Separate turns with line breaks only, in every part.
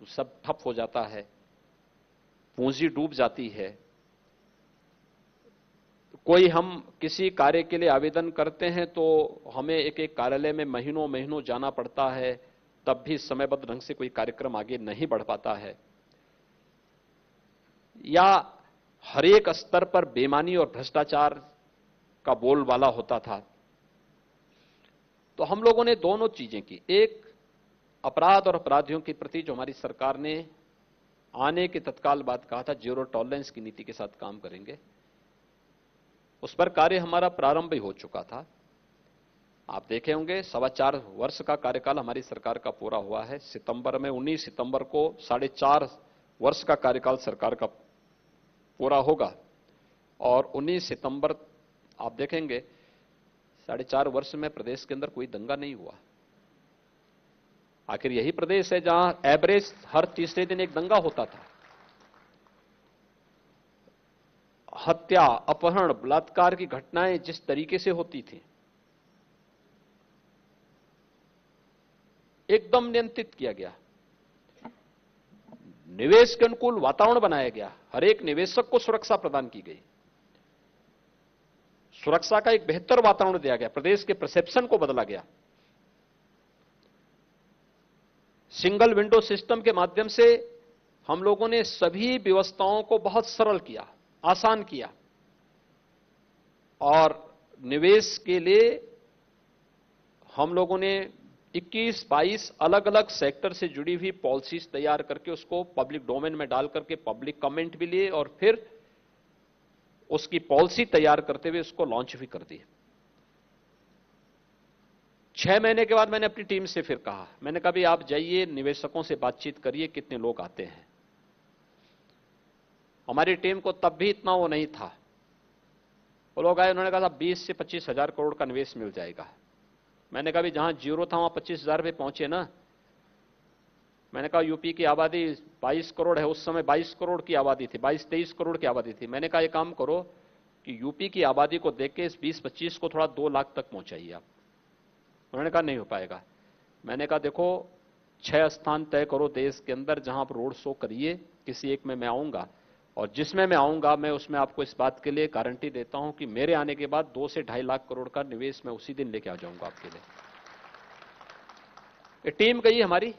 सब ठप हो जाता है, पूंजी डूब जाती है। कोई हम किसी कार्य के लिए आवेदन करते हैं तो हमें एक एक कार्यालय में महीनों महीनों जाना पड़ता है, तब भी समयबद्ध ढंग से कोई कार्यक्रम आगे नहीं बढ़ पाता है। या हर एक स्तर पर बेईमानी और भ्रष्टाचार का बोलबाला होता था। तो हम लोगों ने दोनों चीजें की। एक, अपराध और अपराधियों के प्रति जो हमारी सरकार ने आने के तत्काल बाद कहा था, जीरो टॉलरेंस की नीति के साथ काम करेंगे, उस पर कार्य हमारा प्रारंभ ही हो चुका था। आप देखे होंगे 4.25 वर्ष का कार्यकाल हमारी सरकार का पूरा हुआ है। सितंबर में 19 सितंबर को 4.5 वर्ष का कार्यकाल सरकार का पूरा होगा और 19 सितंबर आप देखेंगे 4.5 वर्ष में प्रदेश के अंदर कोई दंगा नहीं हुआ। आखिर यही प्रदेश है जहां एवरेज हर तीसरे दिन एक दंगा होता था। हत्या, अपहरण, बलात्कार की घटनाएं जिस तरीके से होती थी, एकदम नियंत्रित किया गया। निवेश के अनुकूल वातावरण बनाया गया। हर एक निवेशक को सुरक्षा प्रदान की गई। सुरक्षा का एक बेहतर वातावरण दिया गया। प्रदेश के परसेप्शन को बदला गया। सिंगल विंडो सिस्टम के माध्यम से हम लोगों ने सभी व्यवस्थाओं को बहुत सरल किया, आसान किया और निवेश के लिए हम लोगों ने 21-22 अलग अलग सेक्टर से जुड़ी हुई पॉलिसीज तैयार करके उसको पब्लिक डोमेन में डाल करके पब्लिक कमेंट भी लिए और फिर उसकी पॉलिसी तैयार करते हुए उसको लॉन्च भी कर दी। 6 महीने के बाद मैंने अपनी टीम से फिर कहा, मैंने कहा भी आप जाइए निवेशकों से बातचीत करिए, कितने लोग आते हैं। हमारी टीम को तब भी इतना वो नहीं था। वो लोग आए, उन्होंने कहा 20 से 25 हजार करोड़ का निवेश मिल जाएगा। मैंने कहा भी जहां जीरो था वहां 25,000 पे पहुंचे ना। मैंने कहा यूपी की आबादी 22 करोड़ है, उस समय 22 करोड़ की आबादी थी, 22-23 करोड़ की आबादी थी। मैंने कहा एक काम करो कि यूपी की आबादी को देख के इस 20-25 को थोड़ा 2 लाख तक पहुंचाइए आप। उन्होंने कहा नहीं हो पाएगा। मैंने कहा देखो 6 स्थान तय करो देश के अंदर जहां आप रोड शो करिए, किसी एक में मैं आऊंगा और जिसमें मैं आऊंगा मैं उसमें आपको इस बात के लिए गारंटी देता हूं कि मेरे आने के बाद 2 से 2.5 लाख करोड़ का निवेश मैं उसी दिन लेके आ जाऊंगा आपके लिए। ये टीम गई हमारी,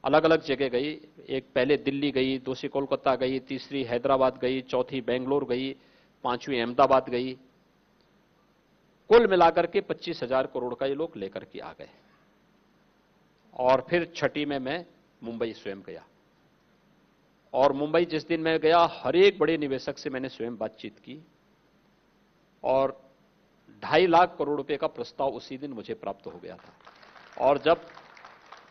अलग अलग जगह गई। एक पहले दिल्ली गई, दूसरी कोलकाता गई, तीसरी हैदराबाद गई, चौथी बेंगलोर गई, 5वीं अहमदाबाद गई। कुल मिलाकर के 25,000 करोड़ का ये लोग लेकर के आ गए। और फिर छठी में मैं मुंबई स्वयं गया और मुंबई जिस दिन मैं गया हर एक बड़े निवेशक से मैंने स्वयं बातचीत की और 2.5 लाख करोड़ रुपए का प्रस्ताव उसी दिन मुझे प्राप्त हो गया था। और जब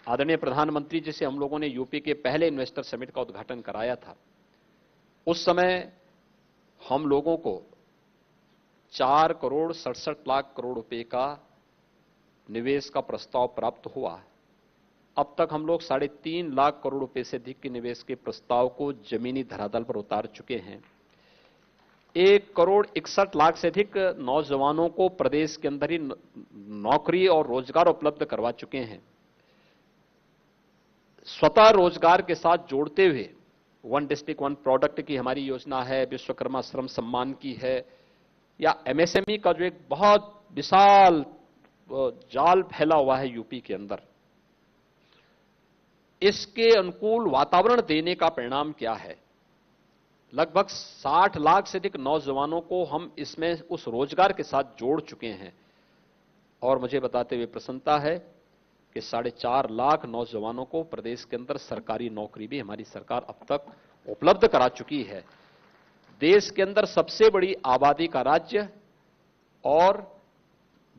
आदरणीय प्रधानमंत्री जी से हम लोगों ने यूपी के पहले इन्वेस्टर समिट का उद्घाटन कराया था, उस समय हम लोगों को 4 करोड़ 67 लाख करोड़ रुपए का निवेश का प्रस्ताव प्राप्त हुआ। अब तक हम लोग 3.5 लाख करोड़ रुपए से अधिक के निवेश के प्रस्ताव को जमीनी धरातल पर उतार चुके हैं। 1 करोड़ 61 लाख से अधिक नौजवानों को प्रदेश के अंदर ही नौकरी और रोजगार उपलब्ध करवा चुके हैं। स्वतः रोजगार के साथ जोड़ते हुए 1 डिस्ट्रिक्ट 1 प्रोडक्ट की हमारी योजना है, विश्वकर्मा श्रम सम्मान की है, या एमएसएमई का जो एक बहुत विशाल जाल फैला हुआ है यूपी के अंदर, इसके अनुकूल वातावरण देने का परिणाम क्या है? लगभग 60 लाख से अधिक नौजवानों को हम इसमें उस रोजगार के साथ जोड़ चुके हैं और मुझे बताते हुए प्रसन्नता है कि 4.5 लाख नौजवानों को प्रदेश के अंदर सरकारी नौकरी भी हमारी सरकार अब तक उपलब्ध करा चुकी है। देश के अंदर सबसे बड़ी आबादी का राज्य और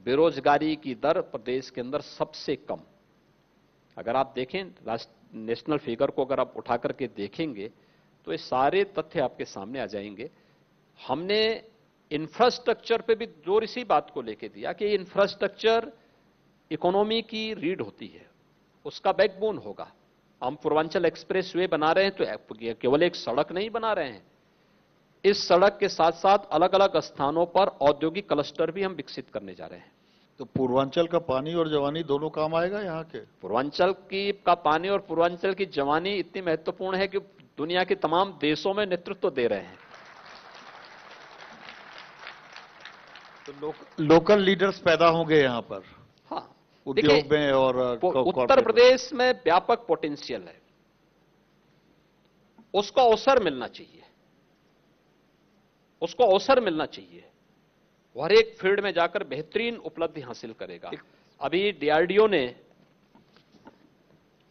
बेरोजगारी की दर प्रदेश के अंदर सबसे कम। अगर आप देखें नेशनल फिगर को अगर आप उठा करके देखेंगे तो ये सारे तथ्य आपके सामने आ जाएंगे। हमने इंफ्रास्ट्रक्चर पे भी जोर इसी बात को लेके दिया कि इंफ्रास्ट्रक्चर इकोनॉमी की रीढ़ होती है, उसका बैकबोन होगा। हम पूर्वांचल एक्सप्रेस वे बना रहे हैं तो केवल एक सड़क नहीं बना रहे हैं, इस सड़क के साथ साथ अलग अलग स्थानों पर औद्योगिक क्लस्टर भी हम विकसित करने जा रहे हैं।
तो पूर्वांचल का पानी और जवानी दोनों काम आएगा यहाँ के?
पूर्वांचल का पानी और पूर्वांचल की जवानी इतनी महत्वपूर्ण है कि दुनिया के तमाम देशों में नेतृत्व दे रहे हैं।
तो लोकल लीडर्स पैदा होंगे यहाँ पर
हाँ,
उद्योग में और
उत्तर प्रदेश में व्यापक पोटेंशियल है, उसको अवसर मिलना चाहिए, उसको अवसर मिलना चाहिए। वो हर एक फील्ड में जाकर बेहतरीन उपलब्धि हासिल करेगा। अभी डीआरडीओ ने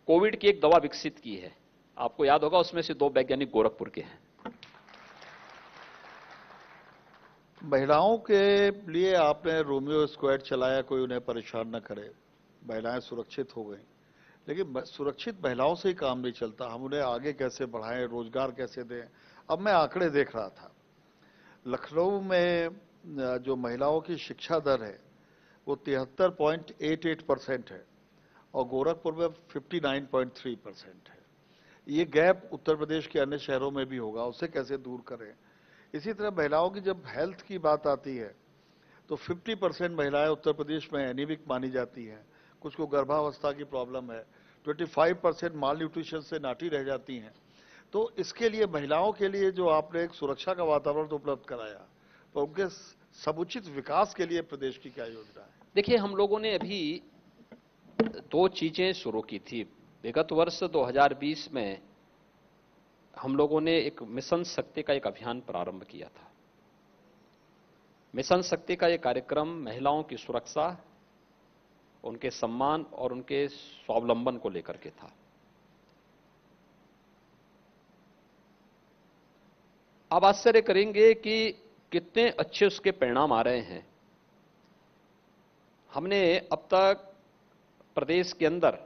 कोविड की एक दवा विकसित की है, आपको याद होगा, उसमें से 2 वैज्ञानिक गोरखपुर के हैं।
महिलाओं के लिए आपने रोमियो स्क्वाड चलाया, कोई उन्हें परेशान न करे, महिलाएं सुरक्षित हो गई, लेकिन सुरक्षित महिलाओं से ही काम नहीं चलता, हम उन्हें आगे कैसे बढ़ाएं, रोजगार कैसे दें। अब मैं आंकड़े देख रहा था, लखनऊ में जो महिलाओं की शिक्षा दर है वो 73.88% है और गोरखपुर में 59.3% है। ये गैप उत्तर प्रदेश के अन्य शहरों में भी होगा, उसे कैसे दूर करें। इसी तरह महिलाओं की जब हेल्थ की बात आती है तो 50% महिलाएं उत्तर प्रदेश में एनीमिक मानी जाती हैं, कुछ को गर्भावस्था की प्रॉब्लम है, 25% माल न्यूट्रिशन से नाटी रह जाती हैं। तो इसके लिए महिलाओं के लिए जो आपने एक सुरक्षा का वातावरण तो उपलब्ध कराया, तो उनके समुचित विकास के लिए प्रदेश की क्या योजना है?
देखिए, हम लोगों ने अभी 2 चीजें शुरू की थी। विगत वर्ष 2020 में हम लोगों ने एक मिशन शक्ति का एक अभियान प्रारंभ किया था। मिशन शक्ति का यह कार्यक्रम महिलाओं की सुरक्षा, उनके सम्मान और उनके स्वावलंबन को लेकर के था। आप आश्चर्य करेंगे कि कितने अच्छे उसके परिणाम आ रहे हैं। हमने अब तक प्रदेश के अंदर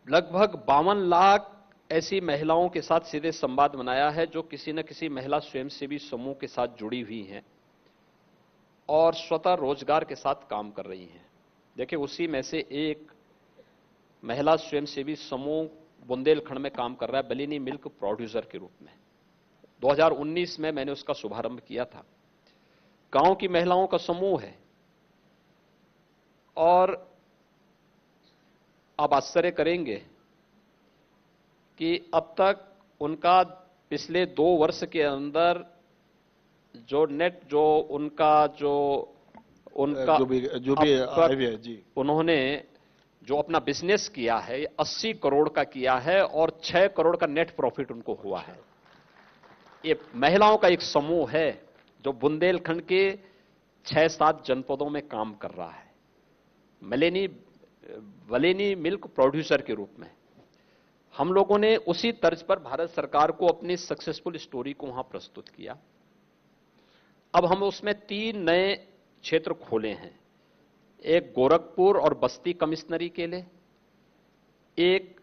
लगभग 52 लाख ऐसी महिलाओं के साथ सीधे संवाद बनाया है जो किसी न किसी महिला स्वयंसेवी समूह के साथ जुड़ी हुई हैं और स्वतः रोजगार के साथ काम कर रही हैं। देखिए, उसी में से एक महिला स्वयंसेवी समूह बुंदेलखंड में काम कर रहा है, बलिनी मिल्क प्रोड्यूसर के रूप में। 2019 में मैंने उसका शुभारंभ किया था। गांव की महिलाओं का समूह है और आप आश्चर्य करेंगे कि अब तक उनका पिछले 2 वर्ष के अंदर जो नेट जो उनका
जी,
उन्होंने जो अपना बिजनेस किया है 80 करोड़ का किया है और 6 करोड़ का नेट प्रॉफिट उनको हुआ है। ये महिलाओं का एक समूह है जो बुंदेलखंड के 6-7 जनपदों में काम कर रहा है, बलिनी मिल्क प्रोड्यूसर के रूप में। हम लोगों ने उसी तर्ज पर भारत सरकार को अपनी सक्सेसफुल स्टोरी को वहां प्रस्तुत किया। अब हम उसमें 3 नए क्षेत्र खोले हैं, एक गोरखपुर और बस्ती कमिश्नरी के लिए, एक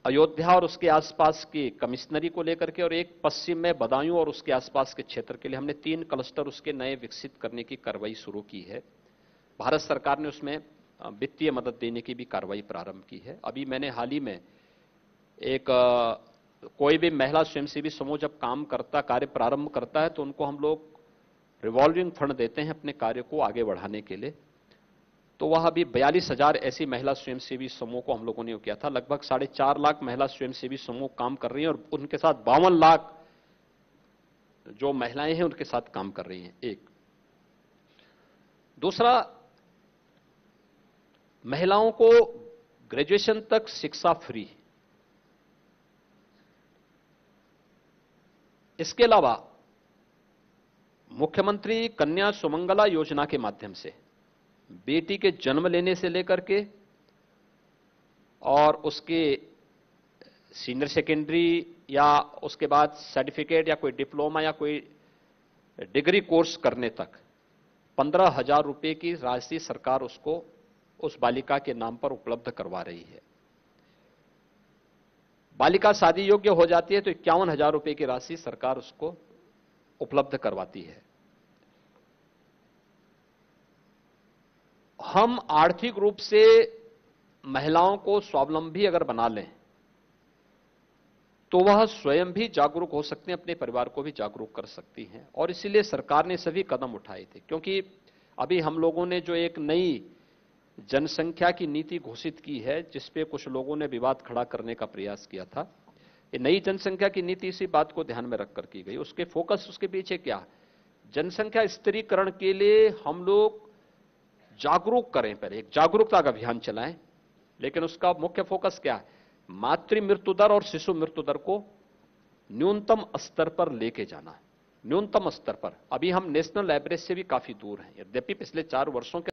अयोध्या और उसके आसपास की कमिश्नरी को लेकर के, और एक पश्चिम में बदायूं और उसके आसपास के क्षेत्र के लिए। हमने 3 क्लस्टर उसके नए विकसित करने की कार्रवाई शुरू की है। भारत सरकार ने उसमें वित्तीय मदद देने की भी कार्रवाई प्रारंभ की है। अभी मैंने हाल ही में कोई भी महिला स्वयंसेवी समूह जब कार्य प्रारंभ करता है तो उनको हम लोग रिवॉल्विंग फंड देते हैं अपने कार्य को आगे बढ़ाने के लिए। तो वह अभी 42,000 ऐसी महिला स्वयंसेवी समूह को हम लोगों ने किया था। लगभग 4.5 लाख महिला स्वयंसेवी समूह काम कर रही हैं और उनके साथ 52 लाख जो महिलाएं हैं उनके साथ काम कर रही हैं। एक दूसरा, महिलाओं को ग्रेजुएशन तक शिक्षा फ्री। इसके अलावा मुख्यमंत्री कन्या सुमंगला योजना के माध्यम से बेटी के जन्म लेने से लेकर के और उसके सीनियर सेकेंडरी या उसके बाद सर्टिफिकेट या कोई डिप्लोमा या कोई डिग्री कोर्स करने तक 15,000 रुपए की राशि सरकार उसको उस बालिका के नाम पर उपलब्ध करवा रही है। बालिका शादी योग्य हो जाती है तो 51,000 रुपए की राशि सरकार उसको उपलब्ध करवाती है। हम आर्थिक रूप से महिलाओं को स्वावलंबी अगर बना लें तो वह स्वयं भी जागरूक हो सकते हैं, अपने परिवार को भी जागरूक कर सकती हैं। और इसीलिए सरकार ने सभी कदम उठाए थे, क्योंकि अभी हम लोगों ने जो एक नई जनसंख्या की नीति घोषित की है, जिसपे कुछ लोगों ने विवाद खड़ा करने का प्रयास किया था, ये नई जनसंख्या की नीति इसी बात को ध्यान में रखकर की गई। उसके फोकस, उसके पीछे क्या, जनसंख्या स्थिरीकरण के लिए हम लोग जागरूक करें, पहले एक जागरूकता का अभियान चलाएं। लेकिन उसका मुख्य फोकस क्या है, मातृ मृत्यु दर और शिशु मृत्यु दर को न्यूनतम स्तर पर लेके जाना है, न्यूनतम स्तर पर। अभी हम नेशनल एवरेज से भी काफी दूर हैं, यद्यपि पिछले 4 वर्षों के